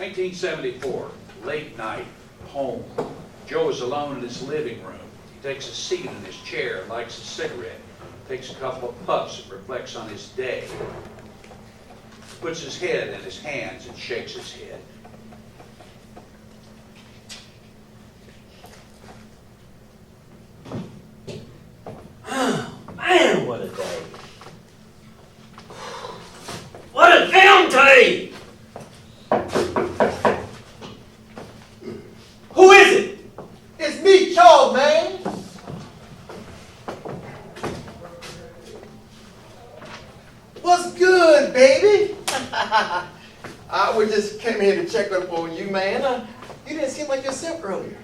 1974, late night, home. Joe is alone in his living room. He takes a seat in his chair, lights a cigarette, takes a couple of puffs and reflects on his day. Puts his head in his hands and shakes his head. Man, what a day. What a damn day! Who is it? It's me, Charles, man. What's good, baby? We just came here to check up on you, man. You didn't seem like yourself earlier.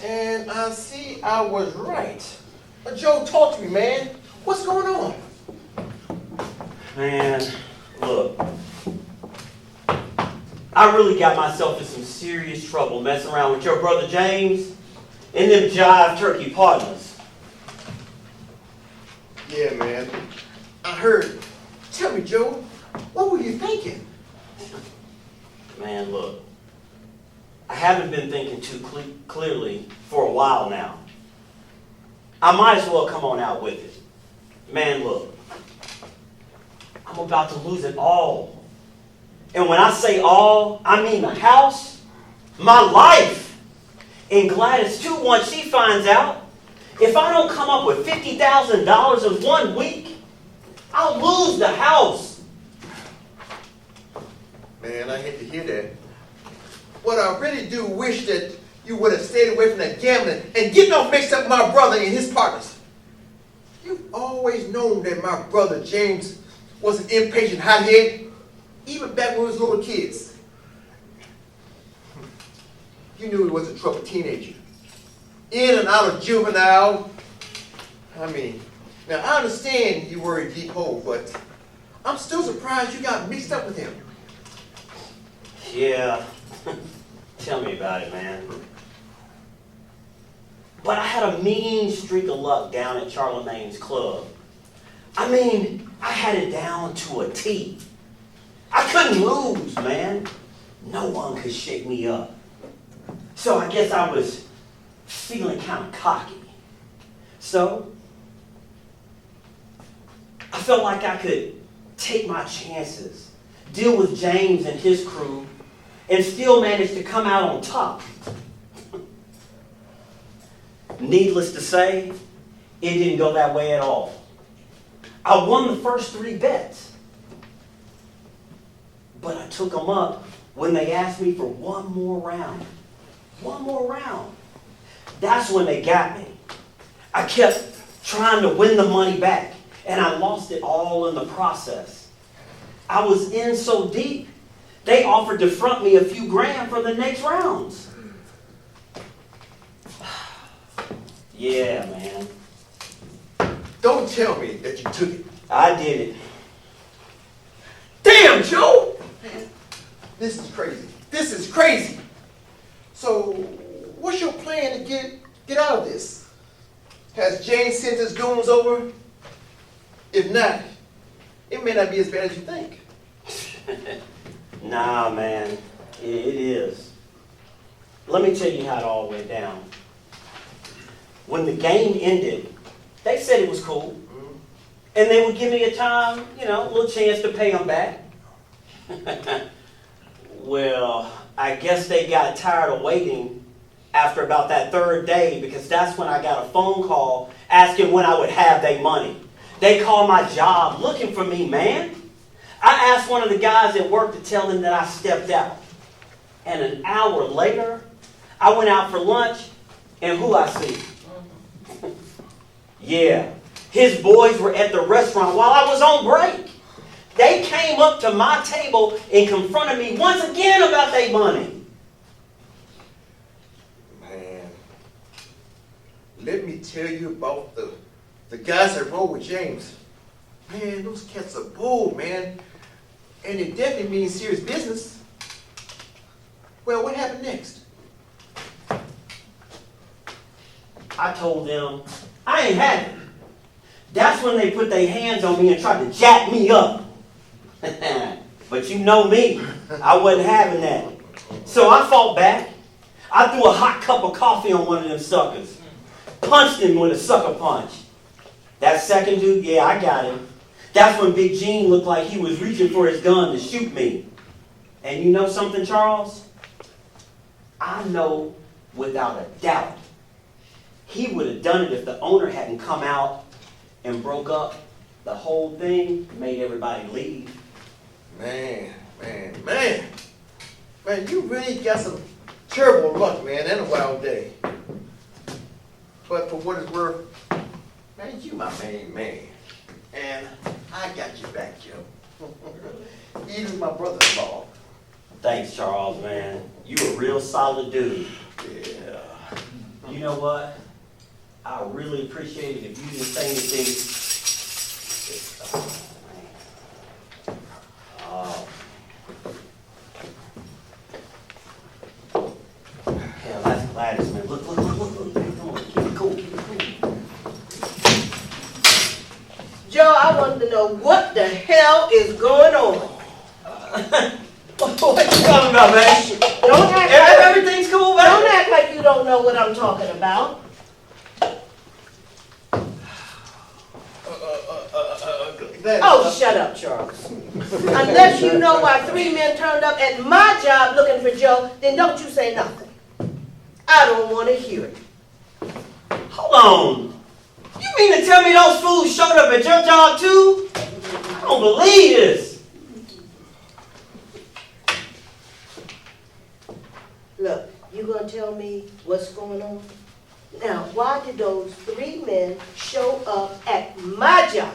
And I see I was right. Joe, talk to me, man. What's going on? Man, look. I really got myself in some serious trouble messing around with your brother James and them jive turkey partners. Yeah, man. I heard. Tell me, Joe, what were you thinking? Man, look. I haven't been thinking too clearly for a while now. I might as well come on out with it. Man, look. I'm about to lose it all. And when I say all, I mean the house, my life. And Gladys, too, once she finds out, if I don't come up with $50,000 in 1 week, I'll lose the house. Man, I hate to hear that. But I really do wish that you would have stayed away from that gambling and getting all mixed up with my brother and his partners. You've always known that my brother James was an impatient hothead, even back when we was little kids. You knew he was a troubled teenager, in and out of juvenile. I mean, now I understand you were a deep hole, but I'm still surprised you got mixed up with him. Yeah, tell me about it, man. But I had a mean streak of luck down at Charlemagne's club. I mean, I had it down to a T. I couldn't lose, man. No one could shake me up. So I guess I was feeling kind of cocky. So I felt like I could take my chances, deal with James and his crew, and still manage to come out on top. Needless to say, it didn't go that way at all. I won the first 3 bets. But I took them up when they asked me for one more round. One more round. That's when they got me. I kept trying to win the money back, and I lost it all in the process. I was in so deep, they offered to front me a few grand for the next rounds. Yeah, man. Don't tell me that you took it. I did it. Damn, Joe! Man, this is crazy. This is crazy. So, what's your plan to get out of this? Has James sent his goons over? If not, it may not be as bad as you think. Nah, man. It is. Let me tell you how it all went down. When the game ended, they said it was cool. And they would give me a time, a little chance to pay them back. Well, I guess they got tired of waiting after about that 3rd day, because that's when I got a phone call asking when I would have their money. They called my job looking for me, man. I asked one of the guys at work to tell them that I stepped out. And an hour later, I went out for lunch, and who I see? Yeah, his boys were at the restaurant while I was on break. They came up to my table and confronted me once again about their money. Man, let me tell you about the guys that roll with James. Man, those cats are bold, man. And it definitely means serious business. Well, what happened next? I told them I ain't had it. That's when they put their hands on me and tried to jack me up. But But you know me, I wasn't having that. So I fought back. I threw a hot cup of coffee on one of them suckers. Punched him with a sucker punch. That second dude, yeah, I got him. That's when Big Gene looked like he was reaching for his gun to shoot me. And you know something, Charles? I know without a doubt he would have done it if the owner hadn't come out and broke up the whole thing, made everybody leave. Man, you really got some terrible luck, man, and a wild day. But for what it's worth, man, you my main man. And I got you back, Joe. Even my brother-in-law. Thanks, Charles, man. You a real solid dude. Yeah. You know what? I really appreciate it if you didn't say anything. Oh. Hell, that's Gladys, man. Look. Come on, keep it cool. Joe, I wanted to know what the hell is going on. What you talking about, man? Don't act like, Everything's cool, man. don't act like you don't know what I'm talking about. Oh, shut up, Charles. Unless you know why 3 men turned up at my job looking for Joe, then don't you say nothing. I don't want to hear it. Hold on. You mean to tell me those fools showed up at your job too? I don't believe this. Look, you gonna tell me what's going on? Now, why did those 3 men show up at my job?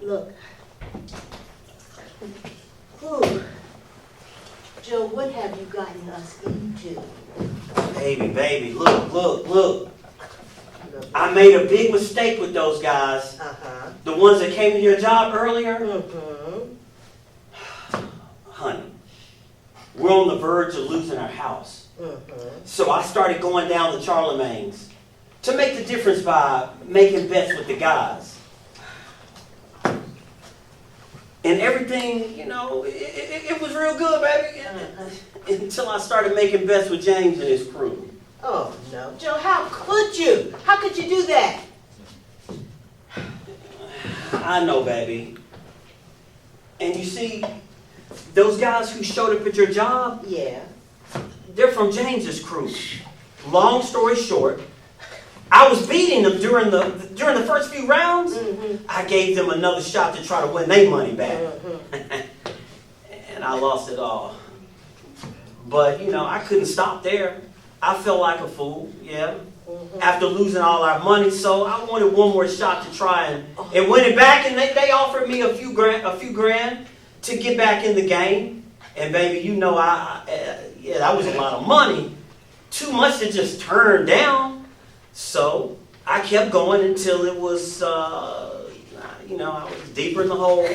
Look. Whew. Joe, what have you gotten us into? Baby, look. I made a big mistake with those guys. Uh-huh. The ones that came to your job earlier. Mm-hmm. Honey, we're on the verge of losing our house. Mm-hmm. So I started going down to Charlemagne's to make the difference by making bets with the guys. And everything, you know, it was real good, baby. Until I started making bets with James and his crew. Oh, no. Joe, how could you? How could you do that? I know, baby. And you see, those guys who showed up at your job, Yeah. they're from James's crew. Long story short, I was beating them during the first few rounds. Mm-hmm. I gave them another shot to try to win their money back. Mm-hmm. And I lost it all. But, you know, I couldn't stop there. I felt like a fool, yeah. Mm-hmm. After losing all our money, so I wanted one more shot to try and win it back. And they offered me a few grand to get back in the game. And baby, you know, yeah, that was a lot of money. Too much to just turn down. So I kept going until it was, you know, I was deeper in the hole.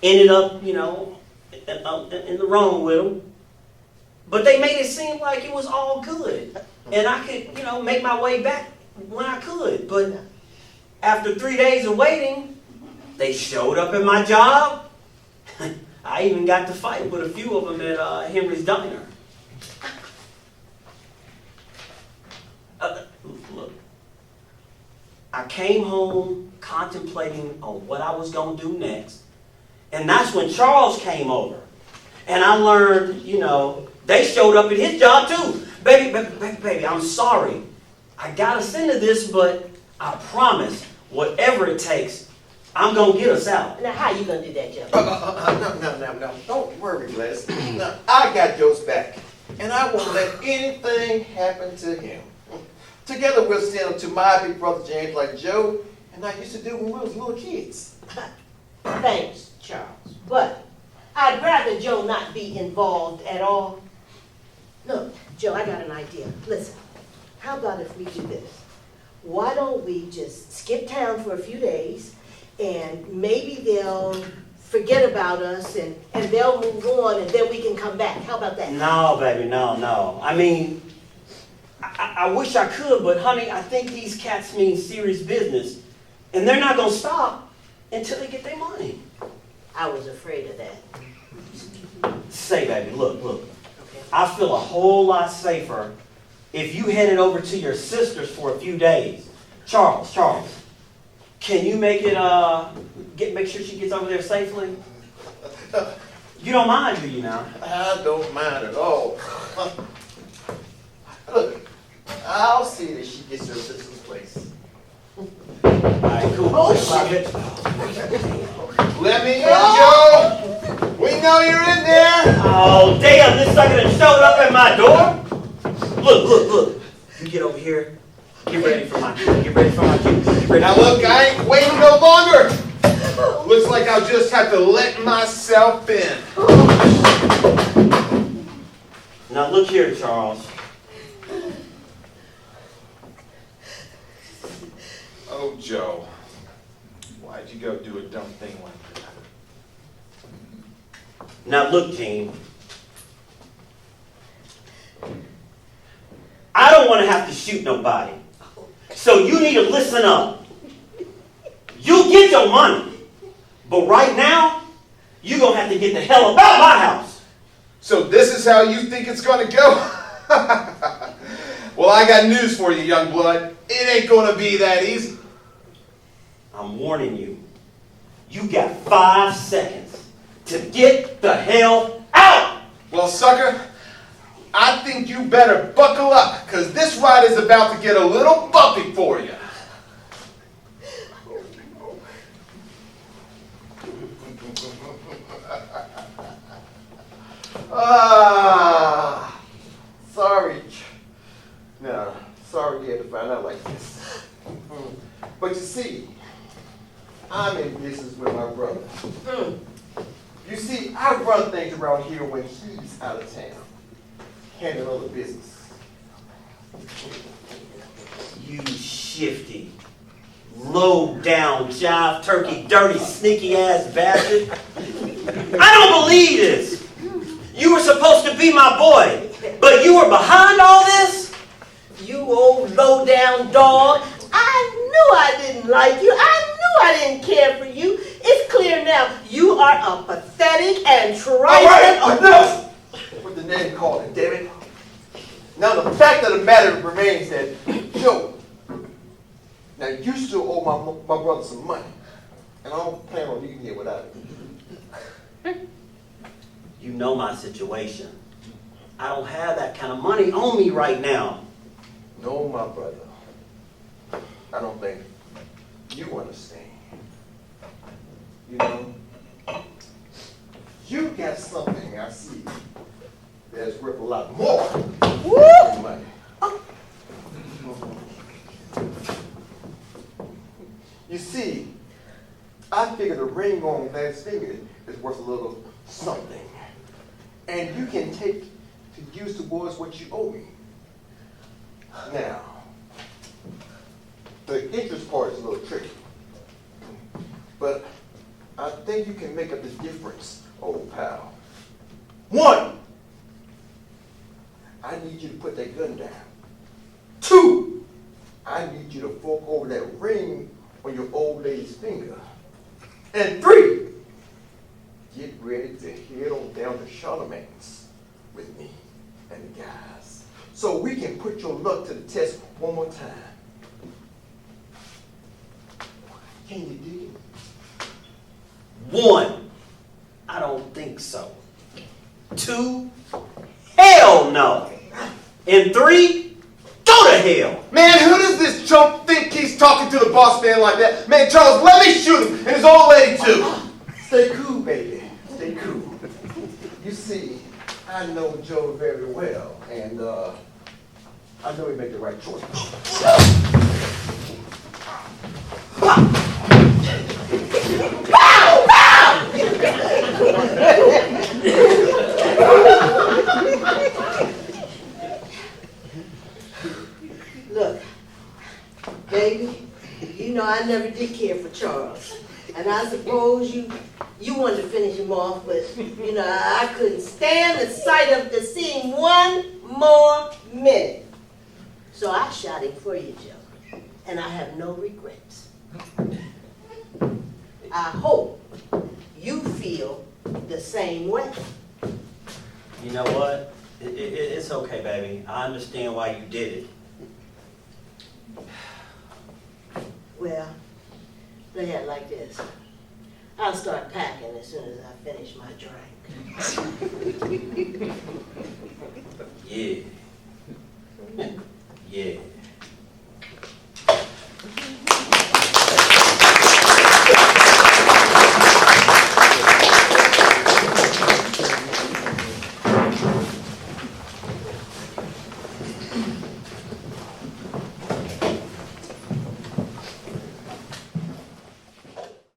Ended up, you know, in the wrong with them. But they made it seem like it was all good. And I could, you know, make my way back when I could. But after 3 days of waiting, they showed up at my job. I even got to fight with a few of them at Henry's Diner. Look, I came home contemplating on what I was going to do next. And that's when Charles came over. And I learned, you know, they showed up at his job too. Baby, I'm sorry. I got us into this, but I promise, whatever it takes, I'm going to get us out. Now, how you going to do that, Joe? No. Don't worry, Les. Now, I got Joe's back. And I won't let anything happen to him. Together we'll stand up to my big brother James like Joe and I used to do when we was little kids. Thanks, Charles. But I'd rather Joe not be involved at all. Look, Joe, I got an idea. Listen, how about if we do this? Why don't we just skip town for a few days, and maybe they'll forget about us, and they'll move on, and then we can come back. How about that? No, baby, no. I mean, I wish I could, but honey, I think these cats mean serious business. And they're not gonna stop until they get their money. I was afraid of that. Say, baby, look. Okay. I feel a whole lot safer if you headed over to your sister's for a few days. Charles, can you make it, make sure she gets over there safely? You don't mind, do you now? I don't mind at all. Look, I'll see that she gets her sister's place. All right, cool. Oh, shit. Let me in, Joe. We know you're in there. Oh, damn, this sucker done showed up at my door. Look. You get over here. Get ready for my cue. Get ready. Now look, I ain't waiting no longer. Looks like I'll just have to let myself in. Now look here, Charles. Oh, Joe. Why'd you go do a dumb thing like that? Now look, team. I don't want to have to shoot nobody. So you need to listen up. You get your money. But right now, you're going to have to get the hell about my house. So this is how you think it's gonna go? Well, I got news for you, young blood. It ain't gonna be that easy. I'm warning you. You got 5 seconds to get the hell out. Well, sucker, I think you better buckle up, because this ride is about to get a little bumpy for you. Sorry. No, sorry you had to find out like this. But you see, I'm in business with my brother. You see, I run things around here when he's out of town, handling other business. You shifty, low down, jive turkey, dirty, sneaky ass bastard. I don't believe this. You were supposed to be my boy, but you were behind all this? You old low-down dog. I knew I didn't like you. I knew I didn't care for you. It's clear now. You are a pathetic and trifling... All right, enough! What the name called it, damn it. Now the fact of the matter remains that, Joe, now you still owe my brother some money, and I don't plan on leaving here without it. You know my situation. I don't have that kind of money on me right now. No, my brother. I don't think you understand. You know, you got something I see that's worth a lot more than money. You see, I figure the ring on Glad's finger is worth a little something. And you can take to use towards what you owe me. Now, the interest part is a little tricky. But I think you can make up the difference, old pal. 1, I need you to put that gun down. 2, I need you to fork over that ring on your old lady's finger. And 3, get ready to head on down to Charlemagne's with me and the guys, so we can put your luck to the test one more time. Can you do it? 1, I don't think so. 2, hell no. And 3, go to hell. Man, who does this chump think he's talking to the boss man like that? Man, Charles, let me shoot him, and his old lady too. Stay cool, baby. Stay cool. You see, I know Joe very well, and I know he made the right choice. Look, baby, you know I never did care for Charles. And I suppose you wanted to finish him off, but, you know, I couldn't stand the sight of to see him one more minute. So I shot him for you, Joe, and I have no regrets. I hope you feel the same way. You know what? It's okay, baby. I understand why you did it. Well, go ahead like this. I'll start packing as soon as I finish my drink. Yeah.